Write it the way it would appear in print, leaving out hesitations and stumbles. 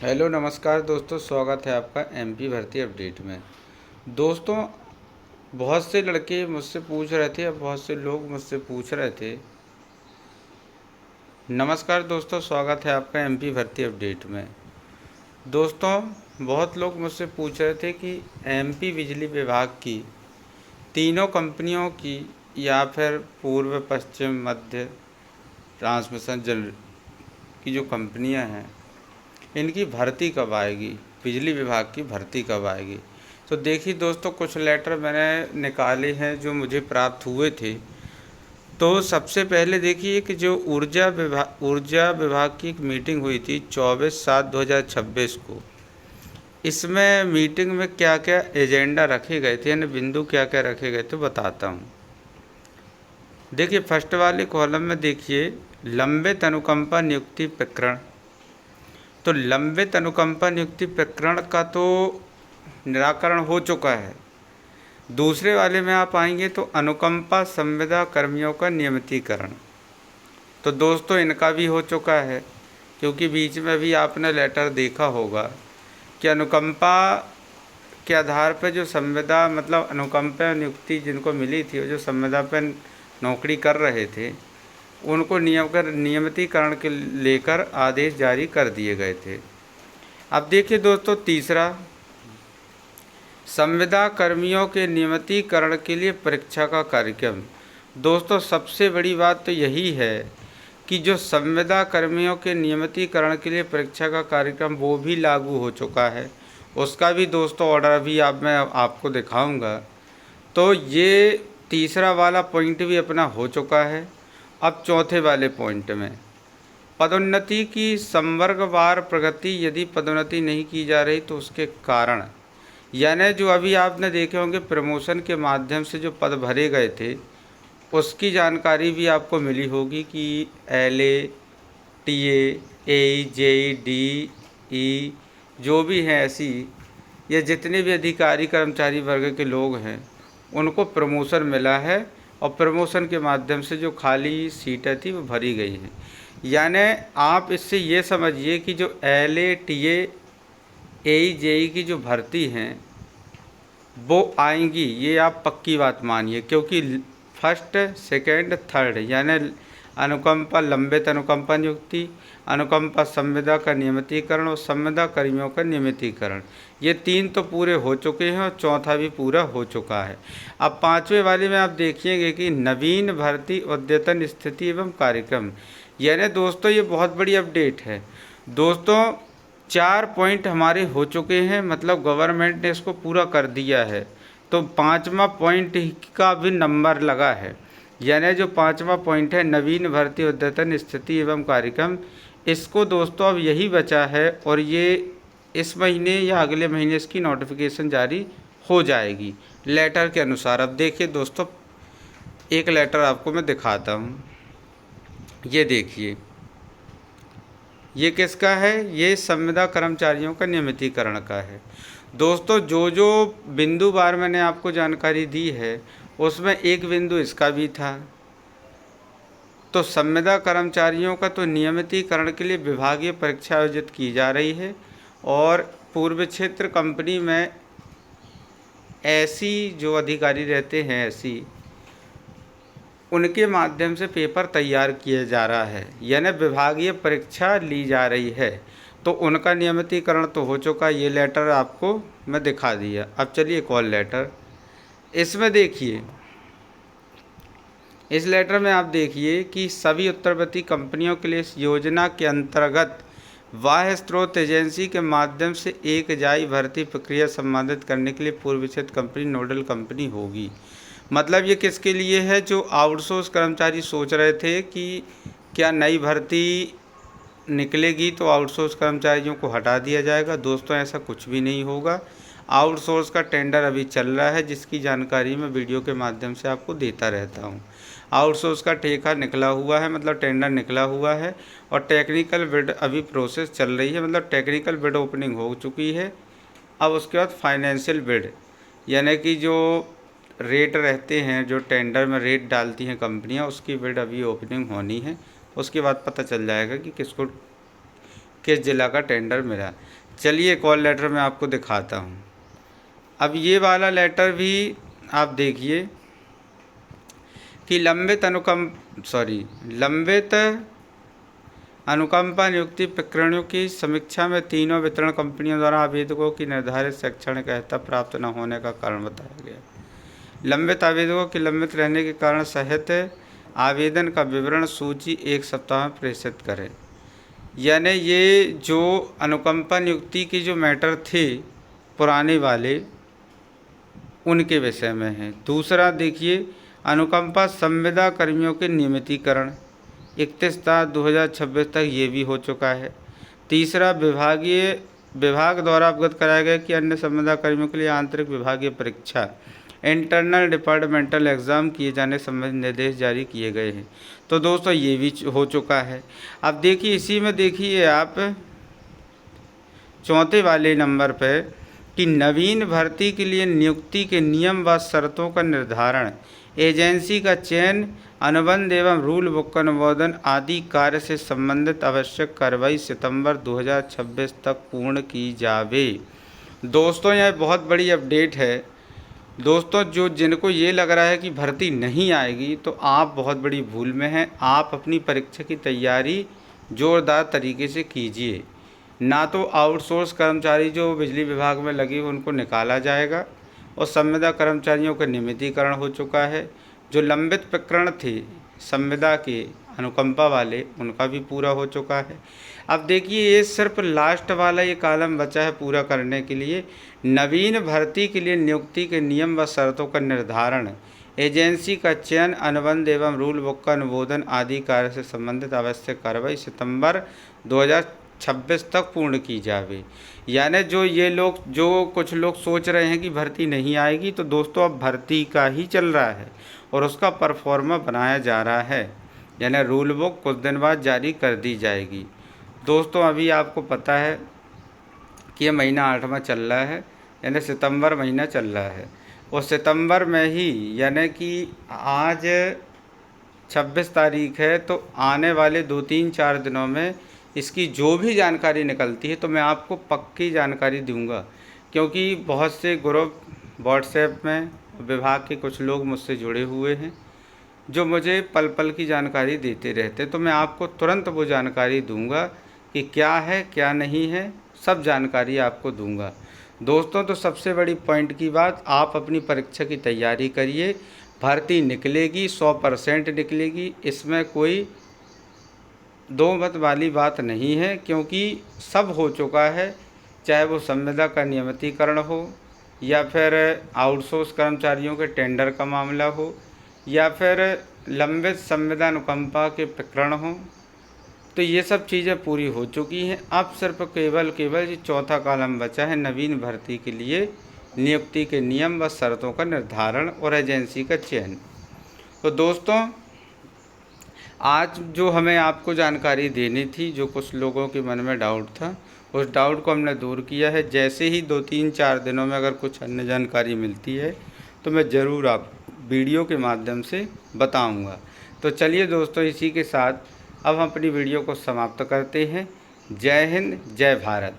Hello नमस्कार दोस्तों, स्वागत है आपका एमपी भर्ती अपडेट में। दोस्तों, बहुत से लड़के मुझसे पूछ रहे थे, और बहुत से लोग मुझसे पूछ रहे थे। नमस्कार दोस्तों, स्वागत है आपका एमपी भर्ती अपडेट में। दोस्तों, बहुत लोग मुझसे पूछ रहे थे कि एमपी बिजली विभाग की तीनों कंपनियों की या फिर पूर्व पश्चिम मध्य ट्रांसमिशन जनरेटर की जो कंपनियां हैं, इनकी भर्ती कब आएगी, बिजली विभाग की भर्ती कब आएगी। तो देखिए दोस्तों, कुछ लेटर मैंने निकाले हैं जो मुझे प्राप्त हुए थे। तो सबसे पहले देखिए कि जो ऊर्जा विभाग की एक मीटिंग हुई थी 24/7/2026 को। इसमें मीटिंग में क्या क्या एजेंडा रखे गए थे, यानी बिंदु क्या क्या रखे गए थे, बताता हूँ। देखिए, फर्स्ट वाले कॉलम में देखिए लंबित अनुकंपा नियुक्ति प्रकरण। तो लंबित अनुकंपा नियुक्ति प्रकरण का तो निराकरण हो चुका है। दूसरे वाले में आप आएंगे तो अनुकंपा संविदा कर्मियों का नियमितीकरण। तो दोस्तों, इनका भी हो चुका है, क्योंकि बीच में भी आपने लेटर देखा होगा कि अनुकंपा के आधार पर जो संविदा मतलब अनुकंपा नियुक्ति जिनको मिली थी, वो जो संविदा पर नौकरी कर रहे थे, उनको नियमितीकरण के लेकर आदेश जारी कर दिए गए थे। अब देखिए दोस्तों, तीसरा, संविदा कर्मियों के नियमितीकरण के लिए परीक्षा का कार्यक्रम। दोस्तों, सबसे बड़ी बात तो यही है कि जो संविदा कर्मियों के नियमितीकरण के लिए परीक्षा का कार्यक्रम वो भी लागू हो चुका है। उसका भी दोस्तों ऑर्डर अभी मैं आपको दिखाऊंगा। तो ये तीसरा वाला पॉइंट भी अपना हो चुका है। अब चौथे वाले पॉइंट में पदोन्नति की संवर्गवार प्रगति, यदि पदोन्नति नहीं की जा रही तो उसके कारण, यानी जो अभी आपने देखे होंगे प्रमोशन के माध्यम से जो पद भरे गए थे, उसकी जानकारी भी आपको मिली होगी कि LA, TA, AE, JE, DE जो भी हैं ऐसी, ये जितने भी अधिकारी कर्मचारी वर्ग के लोग हैं उनको प्रमोशन मिला है, और प्रमोशन के माध्यम से जो खाली सीटें थी वो भरी गई हैं। यानी आप इससे ये समझिए कि जो LA, TA, AE, JE की जो भर्ती हैं वो आएंगी, ये आप पक्की बात मानिए। क्योंकि फर्स्ट, सेकंड, थर्ड, यानी अनुकंपा लंबित अनुकंपा नियुक्ति, अनुकंपा संविदा का नियमितीकरण और संविदा कर्मियों का नियमितीकरण, ये तीन तो पूरे हो चुके हैं और चौथा भी पूरा हो चुका है। अब पाँचवें वाले में आप देखिएगा कि नवीन भर्ती अद्यतन स्थिति एवं कार्यक्रम, यानी दोस्तों ये बहुत बड़ी अपडेट है। दोस्तों, 4 पॉइंट हमारे हो चुके हैं, मतलब गवर्नमेंट ने इसको पूरा कर दिया है। तो 5वां पॉइंट का भी नंबर लगा है, यानी जो 5वां पॉइंट है नवीन भर्ती अद्यतन स्थिति एवं कार्यक्रम, इसको दोस्तों अब यही बचा है, और ये इस महीने या अगले महीने इसकी नोटिफिकेशन जारी हो जाएगी लेटर के अनुसार। अब देखिए दोस्तों, एक लेटर आपको मैं दिखाता हूँ। ये देखिए, ये किसका है? ये संविदा कर्मचारियों का नियमितीकरण का है। दोस्तों, जो जो बिंदुवार मैंने आपको जानकारी दी है उसमें एक बिंदु इसका भी था। तो संविदा कर्मचारियों का तो नियमितीकरण के लिए विभागीय परीक्षा आयोजित की जा रही है, और पूर्व क्षेत्र कंपनी में ऐसी जो अधिकारी रहते हैं, ऐसी उनके माध्यम से पेपर तैयार किया जा रहा है, यानी विभागीय परीक्षा ली जा रही है। तो उनका नियमितीकरण तो हो चुका, ये लेटर आपको मैं दिखा दिया। अब चलिए एक और लेटर, इसमें देखिए, इस लेटर में आप देखिए कि सभी उत्तरवर्ती कंपनियों के लिए इस योजना के अंतर्गत बाह्य स्रोत एजेंसी के माध्यम से एक जाई भर्ती प्रक्रिया संपादित करने के लिए पूर्व क्षेत्र कंपनी नोडल कंपनी होगी। मतलब ये किसके लिए है? जो आउटसोर्स कर्मचारी सोच रहे थे कि क्या नई भर्ती निकलेगी तो आउटसोर्स कर्मचारियों को हटा दिया जाएगा। दोस्तों, ऐसा कुछ भी नहीं होगा। आउटसोर्स का टेंडर अभी चल रहा है, जिसकी जानकारी मैं वीडियो के माध्यम से आपको देता रहता हूँ। आउटसोर्स का ठेका निकला हुआ है, मतलब टेंडर निकला हुआ है, और टेक्निकल बिड अभी प्रोसेस चल रही है, मतलब टेक्निकल बिड ओपनिंग हो चुकी है। अब उसके बाद फाइनेंशियल बिड, यानी कि जो रेट रहते हैं, जो टेंडर में रेट डालती हैं कंपनियां, उसकी बिड अभी ओपनिंग होनी है। उसके बाद पता चल जाएगा कि किसको किस जिला का टेंडर मिला। चलिए कॉल लेटर में आपको दिखाता हूँ। अब ये वाला लेटर भी आप देखिए कि लंबित अनुकंपा नियुक्ति प्रकरणों की समीक्षा में तीनों वितरण कंपनियों द्वारा आवेदकों की निर्धारित शैक्षणिक अर्हता प्राप्त न होने का कारण बताया गया। लंबित आवेदकों के लंबित रहने के कारण सहित आवेदन का विवरण सूची 1 सप्ताह में प्रेषित करें। यानी ये जो अनुकंपा नियुक्ति की जो मैटर थे पुराने वाले, उनके विषय में है। दूसरा देखिए, अनुकंपा संविदा कर्मियों के नियमितीकरण 31/7/2026 तक ये भी हो चुका है। तीसरा, विभाग द्वारा अवगत कराया गया कि अन्य संविदा कर्मियों के लिए आंतरिक विभागीय परीक्षा इंटरनल डिपार्टमेंटल एग्ज़ाम किए जाने संबंधी निर्देश जारी किए गए हैं। तो दोस्तों ये भी हो चुका है। अब देखिए इसी में देखिए आप चौथे वाले नंबर पर कि नवीन भर्ती के लिए नियुक्ति के नियम व शर्तों का निर्धारण, एजेंसी का चयन, अनुबंध एवं रूल बुक का अनुमोदन आदि कार्य से संबंधित आवश्यक कार्रवाई सितंबर 2026 तक पूर्ण की जावे। दोस्तों यह बहुत बड़ी अपडेट है। दोस्तों जिनको ये लग रहा है कि भर्ती नहीं आएगी, तो आप बहुत बड़ी भूल में हैं। आप अपनी परीक्षा की तैयारी ज़ोरदार तरीके से कीजिए। ना तो आउटसोर्स कर्मचारी जो बिजली विभाग में लगे उनको निकाला जाएगा, और संविदा कर्मचारियों का नियमितीकरण हो चुका है। जो लंबित प्रकरण थे संविदा के अनुकंपा वाले, उनका भी पूरा हो चुका है। अब देखिए ये सिर्फ लास्ट वाला ये कॉलम बचा है पूरा करने के लिए। नवीन भर्ती के लिए नियुक्ति के नियम व शर्तों का निर्धारण, एजेंसी का चयन, अनुबंध एवं रूल बुक का अनुमोदन आदि कार्य से संबंधित आवश्यक कार्रवाई सितंबर 2026 तक पूर्ण की जावे। यानी जो कुछ लोग सोच रहे हैं कि भर्ती नहीं आएगी, तो दोस्तों अब भर्ती का ही चल रहा है और उसका परफॉर्मा बनाया जा रहा है। यानी रूल बुक कुछ दिन बाद जारी कर दी जाएगी। दोस्तों अभी आपको पता है कि ये महीना 8वां चल रहा है, यानी सितंबर महीना चल रहा है, और सितंबर में ही यानी कि आज 26 तारीख है, तो आने वाले 2-3-4 दिनों में इसकी जो भी जानकारी निकलती है तो मैं आपको पक्की जानकारी दूंगा। क्योंकि बहुत से ग्रुप व्हाट्सएप में विभाग के कुछ लोग मुझसे जुड़े हुए हैं जो मुझे पल पल की जानकारी देते रहते, तो मैं आपको तुरंत वो जानकारी दूंगा कि क्या है क्या नहीं है, सब जानकारी आपको दूंगा। दोस्तों तो सबसे बड़ी पॉइंट की बात, आप अपनी परीक्षा की तैयारी करिए। भर्ती निकलेगी, 100% निकलेगी, इसमें कोई दो मत वाली बात नहीं है, क्योंकि सब हो चुका है। चाहे वो संविदा का नियमितीकरण हो, या फिर आउटसोर्स कर्मचारियों के टेंडर का मामला हो, या फिर लंबित संविदा अनुकंपा के प्रकरण हो, तो ये सब चीज़ें पूरी हो चुकी हैं। अब सिर्फ केवल ये चौथा कॉलम बचा है, नवीन भर्ती के लिए नियुक्ति के नियम व शर्तों का निर्धारण और एजेंसी का चयन। तो दोस्तों आज जो हमें आपको जानकारी देनी थी, जो कुछ लोगों के मन में डाउट था, उस डाउट को हमने दूर किया है। जैसे ही 2-3-4 दिनों में अगर कुछ अन्य जानकारी मिलती है तो मैं ज़रूर आप वीडियो के माध्यम से बताऊंगा। तो चलिए दोस्तों, इसी के साथ अब हम अपनी वीडियो को समाप्त करते हैं। जय हिंद, जय भारत।